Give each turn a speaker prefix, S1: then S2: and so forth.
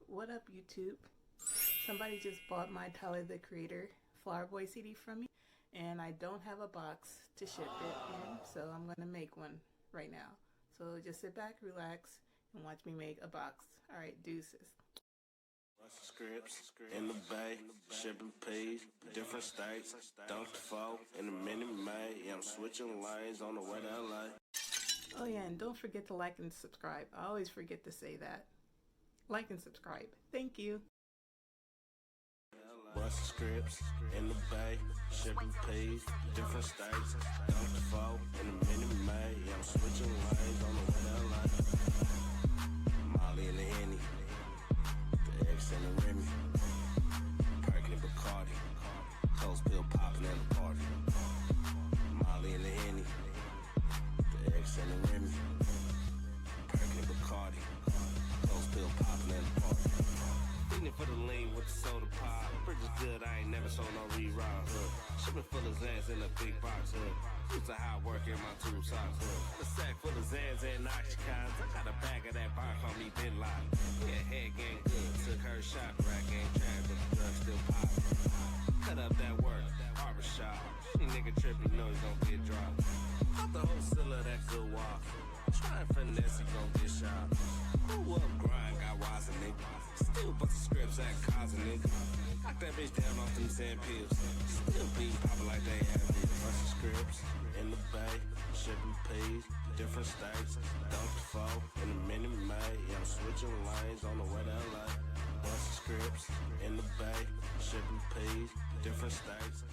S1: What up, YouTube? Somebody just bought my Tyler the Creator Flower Boy CD from me, and I don't have a box to ship it in, so I'm gonna make one right now. So just sit back, relax, and watch me make a box. Alright, deuces.
S2: Scripts in the bay, shipping peas, different states, dunk the foe in a minute, May. Yeah, I'm switching lanes on the way to LA.
S1: Oh yeah, and don't forget to like and subscribe. I always forget to say that. Like and subscribe. Thank you.
S2: Bustin' scripts in the bay, shipping peas, different states, dunk the foe in a minute, May. Yeah, I'm switching lanes on the way to LA. Molly and the Henny, the X and the Remy, Perkin and Bacardi, Coast pill popping at the party. Molly and the Henny, the X and the Remy, Perkin and Bacardi, Coast pill popping at the party. Feeding for the lean with the soda pop. Bridges good, I ain't never sold no reroute hood. Shipping full of Zans in a big box hood. Used to hot work in my tube socks hood. A sack full of Zans and Oxycons. I got a bag of that bar, call me Ben Lock. Yeah, head game good. Took her shot, rack ain't trash, but the drug still poppin'. Cut up that work, barbershop. Any nigga trippin', know he's gon' get dropped. Off the whole seal of that good walk. Try and finesse, he gon' get shot. Who up, grind, got wise a nigga. Still bust the scripts, act causing nigga. Knock that bitch down off them sand pills. Still beat poppin' like they have it. Bustin' scripts in the bay, shipping peas, different states, dunk the foe in a minute, May. Yeah, I'm switching lanes on the way to LA. Bustin' scripts in the bay, shipping peas, different states.